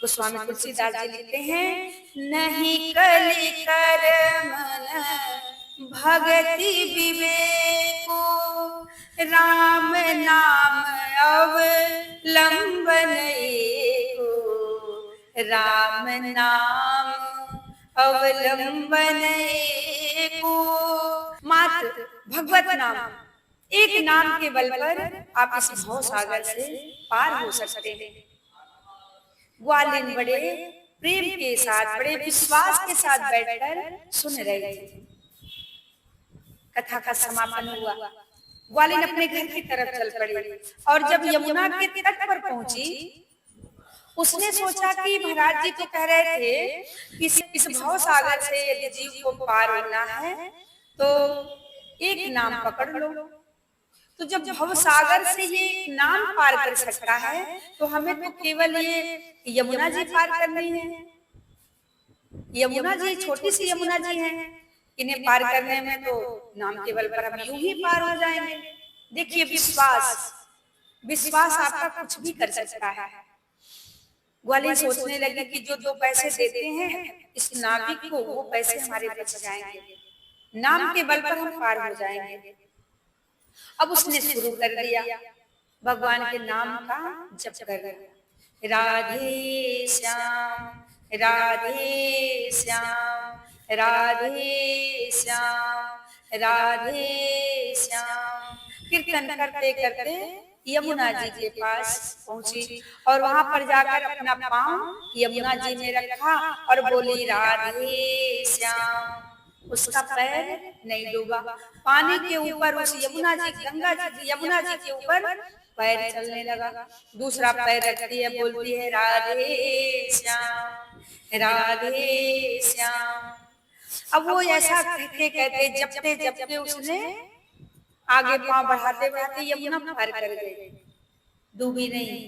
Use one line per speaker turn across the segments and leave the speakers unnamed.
गोस्वामी तुलसीदास जी लिखते हैं, नहीं कलि कर मन भगति विवेको, राम नाम अवलंबन एको, राम नाम अवलंबन एको। मात्र भगवत नाम, एक नाम के बल पर आप इस भव सागर से पार हो सकते हैं। ग्वालिन बड़े प्रेम के साथ, बड़े विश्वास के साथ बैठकर सुन रहे थे। कथा का समापन हुआ। ग्वालिन अपने घर की तरफ चल पड़ी और जब यमुना के तट पर पहुंची, उसने सोचा कि महाराज जी तो कह रहे थे इस भव सागर से यदि जीव को पार होना है तो एक नाम पकड़ लो। तो जब भव सागर से ये नाम पार कर सकता है तो हमें तो केवल ये यमुना जी पार करनी है। यमुना जी छोटी सी यमुना जी हैं, इन्हें पार करने में तो नाम के बल पर हम यूं ही पार हो जाएंगे। देखिए विश्वास, विश्वास आपका कुछ भी कर सकता है। ग्वालिन सोचने लगी कि जो 2 पैसे देते हैं इस नाविक को, वो पैसे हमारे बच जाएंगे, नाम के बल पर हम पार हो जाएंगे। अब उसने शुरू कर दिया भगवान के नाम का जप कर, राधे श्याम राधे श्याम राधे श्याम राधे श्याम। कीर्तन करते करते यमुना जी के पास पहुंची और वहां पर जाकर अपना पांव यमुना जी में रखा और बोली राधे श्याम। उसका पैर नहीं डूबा, पानी के ऊपर उस यमुना जी के ऊपर पैर चलने लगा। दूसरा पैर रखती है, बोलती है राधे श्याम राधे श्याम। अब वो ऐसा कहते कहते जपते जपते उसने आगे पांव बढ़ाते बढ़ाते यमुना पार कर गई, डूबी नहीं।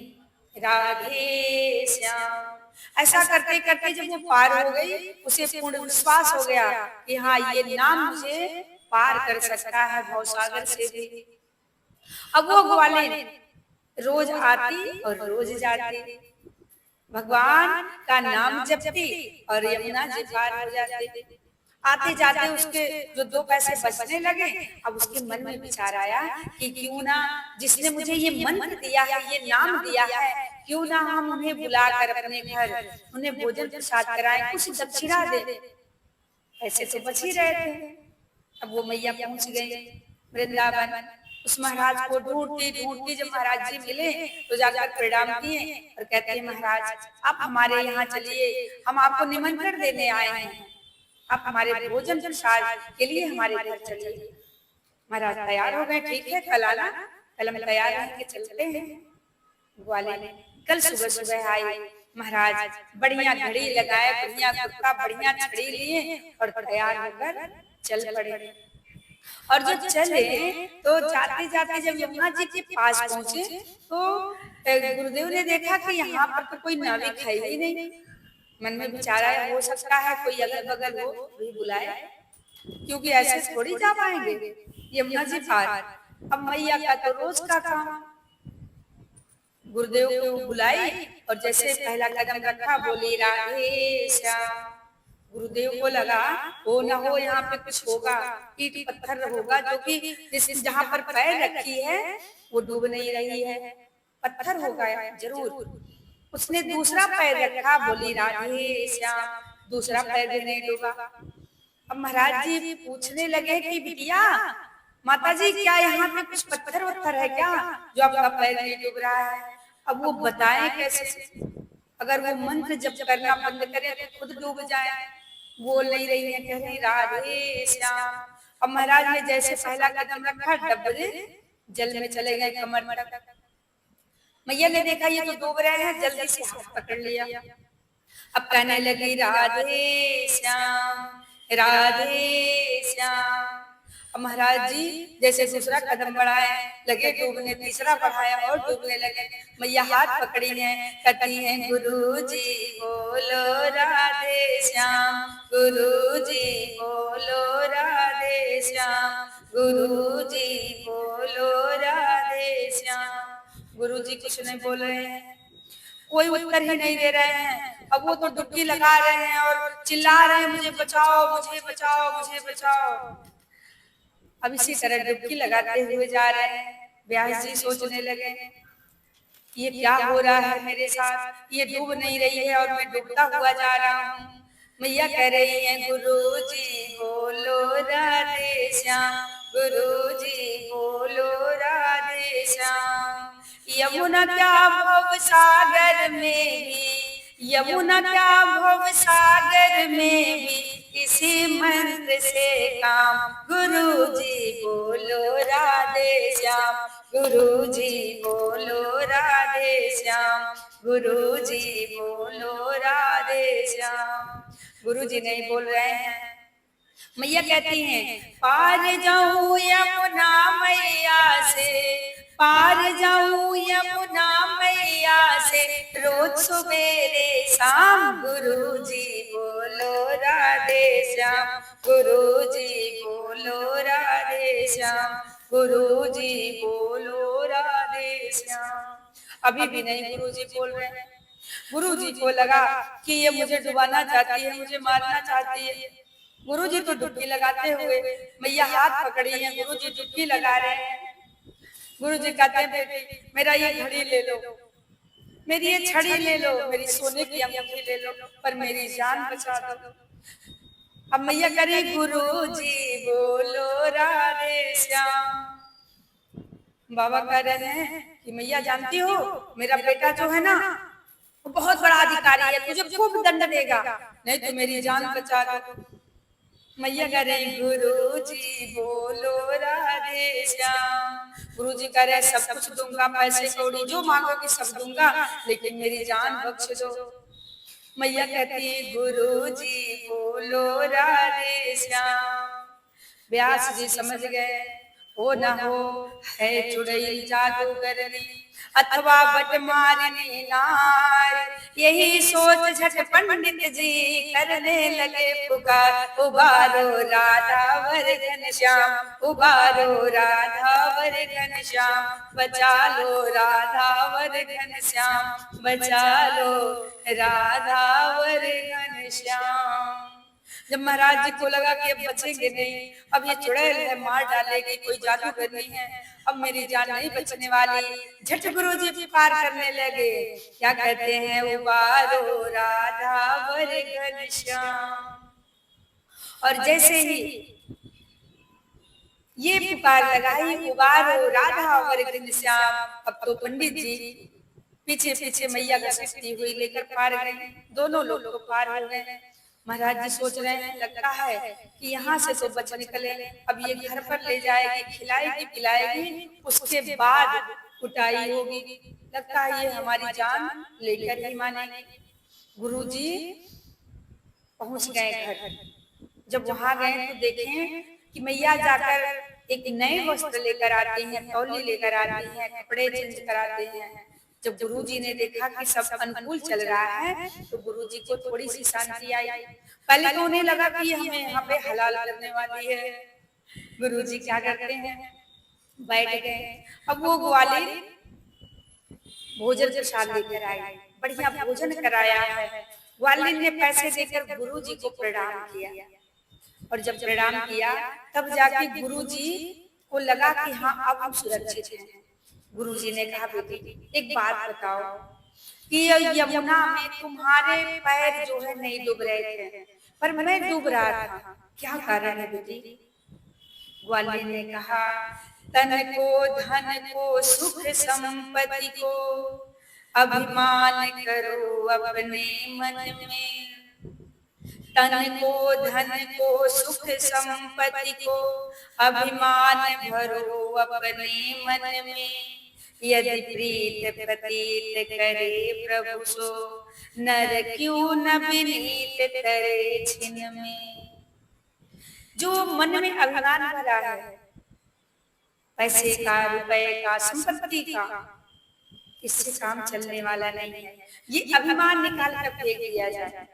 राधे श्याम ऐसा करते करते जब वो पार हो गई, उसे पूर्ण विश्वास हो गया कि हाँ ये नाम मुझे पार कर सकता है भव सागर से भी। अब वो ग्वालिन रोज आती और रोज जाती, भगवान का नाम जपती और यमुना जी पार हो जाते। आते जाते उसके जो 2 पैसे बचने लगे, अब उसके मन में विचार आया कि क्यों ना जिसने मुझे ये मंत्र दिया है, ये नाम दिया है, क्यों ना हम उन्हें बुलाकर अपने घर उन्हें भोजन प्रसाद कराएं, कुछ दक्षिणा दे। ऐसे तो बच ही रहे थे। अब वो मैया पहुंच गई वृंदावन। उस महाराज को ढूंढती ढूंढती जब महाराज जी मिले तो जाकर प्रणाम किए और कहते हैं महाराज आप हमारे यहाँ चलिए, हम आपको निमंत्रण देने आए हैं, आप हमारे भोजन प्रसाद के लिए हमारे घर चलिए। महाराज तैयार हो गए, ठीक है कल आना, कल हम तैयार होके चलते हैं। ग्वालिन कल सुबह सुबह आई, महाराज बढ़िया घड़ी लगाए, बढ़िया कुर्ता, बढ़िया छड़ी लिए और तैयार होकर चल पड़े। और जब चले तो जाते जाते जब यमुना जी के पास पहुंचे तो गुरुदेव ने देखा कि यहाँ पर तो कोई नाविक है ही नहीं। मन में विचार आया हो सकता है कोई अगल बगल हो भी बुलाए, क्योंकि ऐसे थोड़ी जा पाएंगे यमुना जी पार। अब मैया का तो रोज का काम, गुरुदेव को बुलाई और जैसे पहला कदम रखा बोली राधे श्याम। गुरुदेव को लगा हो न हो यहाँ पे कुछ होगा, ईट पत्थर होगा, जो कि जहाँ पर पैर रखी है वो डूब नहीं रही है, पत्थर होगा जरूर। उसने दूसरा पैर रखा, बोली राधे श्याम, दूसरा पैर भी नहीं डूबा। अब महाराज जी पूछने लगे कि बिटिया माता जी क्या यहाँ पे कुछ पत्थर वत्थर है क्या जो आपका पैर नहीं डूब रहा है? अब वो बताएं कैसे, अगर वो मंत्र जब करना बंद करे तो खुद डूब जाए। बोल नहीं रही है, कह रही राधे श्याम। अब महाराज ने जैसे पहला कदम रखा डबरे जल में चले गए कमर तक। मैया ने देखा ये तो डूब रहे हैं, जल्दी से हाथ पकड़ लिया। अब कहने लगी राधे श्याम राधे श्याम। अब महाराज जी जैसे दूसरा कदम बढ़ाए लगे डूबने, तीसरा बढ़ाया और डूबने लगे। मैया हाथ पकड़ी है, कहती है गुरुजी बोलो राधे श्याम, गुरुजी बोलो राधे श्याम, गुरुजी बोलो राधे श्याम। गुरुजी कुछ नहीं बोल रहे हैं। कोई उत्तर ही नहीं दे रहे हैं। अब वो तो डुबकी लगा रहे हैं और चिल्ला रहे हैं, मुझे बचाओ, मुझे बचाओ, मुझे बचाओ। अब इसी तरह डुबकी लगाते हुए जा रहे हैं। व्यास जी सोचने लगे, ये क्या हो रहा है मेरे साथ, ये डूब नहीं रही है और मैं डूबता हुआ जा रहा हूँ। मैया कह रही है, गुरु जी बोलो राधे श्याम, गुरु जी बोलो राधे श्याम। यमुना क्या भव सागर में भी, यमुना क्या भव सागर में भी, इसी मंत्र से काम। गुरु जी बोलो राधे श्याम, गुरु जी बोलो राधे श्याम, गुरु जी बोलो राधे श्याम। गुरु जी नहीं बोल रहे हैं। मैया कहती हैं, पार जाऊं यमुना मैया से, पार जाऊं यमुना मैया से, रोज सवेरे शाम। गुरु जी बोलो राधे श्याम, गुरु जी बोलो राधे श्याम, गुरु जी बोलो राधे श्याम। अभी भी नहीं गुरु जी बोल रहे हैं। गुरु जी को लगा कि ये मुझे डुबाना चाहती है, मुझे मारना चाहती है। गुरु जी तो डुबकी लगाते हुए, मैया हाथ पकड़ी है, गुरु जी डुबकी लगा रहे हैं। गुरु जी कहते हैं, बेटी मेरा ये घड़ी ले लो, मेरी ये छड़ी ले लो, मेरी सोने की अंगूठी ले लो, पर मेरी जान बचा दो। अब मैया करी, गुरु जी बोलो राधे श्याम। बाबा कह रहे हैं कि मैया जानती हो, मेरा बेटा जो है ना, वो बहुत बड़ा अधिकारी है, तुझे खूब दंड देगा, नहीं तो मेरी जान बचा दो। मैया कह रहे, गुरु जी बोलो राधे श्याम। गुरु जी कह रहे, सब कुछ दूंगा, पैसे कौड़ी जो मांगोगी सब दूंगा, लेकिन मेरी जान बख्श दो। मैया कहती है, गुरु जी बोलो राधे श्याम। व्यास जी समझ गए, हो न हो है चुड़ैल जादूगरनी अथवा बट मारनी नार। यही सोच झट पंडित जी करने लगे पुकार, उबारो राधा वर घनश्याम, उबारो राधा वर घनश्याम, बचा लो राधा वर घनश्याम, बचा लो राधा वर घनश्याम। जब महाराज जी को लगा कि अब बचेंगे नहीं, अब ये चुड़ैल है मार डालेगी, कोई जादूगरनी है, अब मेरी जान नहीं बचने वाली, झट गुरु जी पुकार करने लगे। क्या कहते हैं, उबारो राधा वर घनश्याम। और जैसे ही ये पुकार लगाई, उबारो राधा वर घनश्याम, अब तो पंडित जी पीछे पीछे मैया घसीटती हुई लेकर पार गए। दोनों लोग तो पार हो गए। महाराज जी सोच रहे हैं, लगता है कि यहाँ से तो बच निकले, अब ये घर पर ले जाएगी, खिलाएगी पिलाएगी, उसके बाद कुटाई होगी, लगता है ये हमारी जान लेकर ही मानेगी। गुरुजी पहुंच गए घर। जब वहां गए तो देखें कि मैया जाकर एक नए वस्त्र लेकर आती हैं, तौली लेकर आती हैं, कपड़े चेंज कराते हैं। जब गुरुजी ने देखा कि सब अनुकूल चल रहा है तो गुरुजी को थोड़ी सी शांति आई। पहले तो उन्हें लगा कि हमें यहाँ पे हलाल करने वाली है। गुरुजी क्या करते हैं, बैठ गए। अब वो ग्वालिन भोजन प्रसाद लेकर आई, बढ़िया भोजन कराया है। ग्वालिन ने पैसे देकर गुरुजी को प्रणाम किया, और जब प्रणाम किया तब जाके गुरुजी को लगा कि हाँ अब हम सुरक्षित हैं। गुरुजी ने कहा, बेटी एक बात बताओ कि यमुना में तुम्हारे पैर जो है नहीं डूब रहे थे, पर मैं डूब रहा था, क्या कारण है बेटी? ग्वालिन ने कहा, तन को धन को सुख संपत्ति को अभिमान करो अपने मन में। तन को धन को सुख संपत्ति को अभिमान भरो अपने मन में। यदि प्रीत प्रतीत करे प्रभु सो, नर क्यों न विनीत करे छिन में। जो मन में अभिमान भरा है, पैसे का, रुपए का, संपत्ति का, इससे काम चलने वाला नहीं है, ये अभिमान निकाल कर फेंक दिया जाए।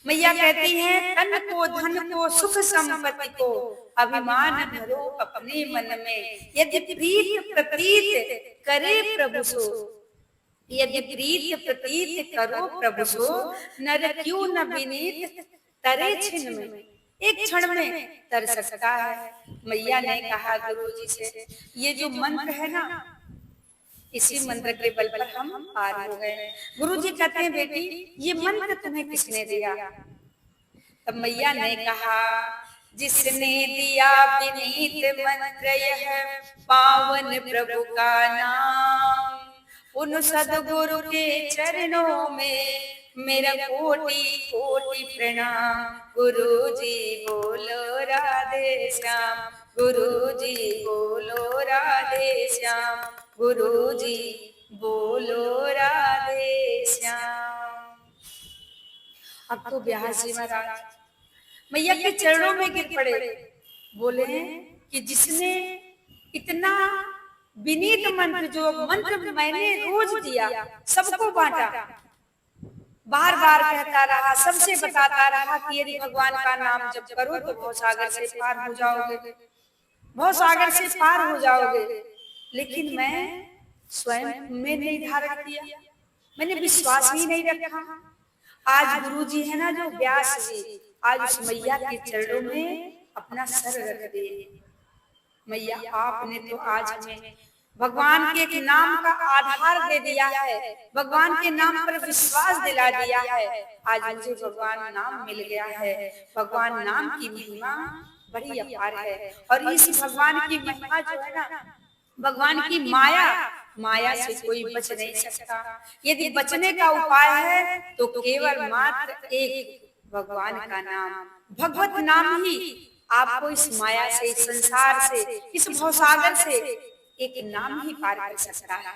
मैया कहती हैं, तन को धन को सुख संपत्ति को अभिमान भरो अपने मन में। यदि प्रीत प्रतीत करे प्रभु सो, यदि प्रीत प्रतीत करो प्रभु सो, नर क्यों न विनीत तरे छिन में। एक क्षण में तर सकता है। मैया ने कहा गुरु जी से, ये जो मंत्र है ना, इसी मंत्र के बल पर हम पार हो गए। गुरु जी कहते हैं, बेटी ये मंत्र तुम्हें किसने दिया? तब मैया ने कहा, जिसने दिया विनीत मंत्र यह पावन प्रभु का नाम, उन सदगुरु के चरणों में मेरा कोटि कोटि प्रणाम। गुरु जी बोलो राधे श्याम, गुरु जी बोलो राधे श्याम, गुरु जी बोलो राधे श्याम। अब तो व्यास जी महाराज मैया के चरणों में गिर पड़े, बोले कि जिसने इतना विनीत मंत्र, जो मंत्र मैंने रोज दिया, सबको बांटा, बार बार कहता रहा, सबसे बताता रहा कि यदि भगवान का नाम जप करो तो भवसागर से पार हो जाओगे, भवसागर से पार हो जाओगे। लेकिन मैं स्वयं में नहीं धारण किया, मैंने विश्वास ही नहीं रखा। आज गुरु जी है ना जो व्यास जी, आज उस मैया के चरणों में अपना सर रख दिए। मैया आपने तो आज हमें भगवान के एक नाम का आधार दे दिया है, भगवान के नाम पर विश्वास दिला दिया है। आज मुझे भगवान नाम मिल गया है। भगवान नाम की महिमा बड़ी अपार है, और इस भगवान की महिमा जो है ना, भगवान की माया, माया से कोई बच नहीं सकता। यदि बचने का उपाय है तो केवल मात्र एक भगवान का नाम, भगवत नाम ही आपको इस माया से, इस संसार से, इस भवसागर से एक नाम ही पार कर सकता है।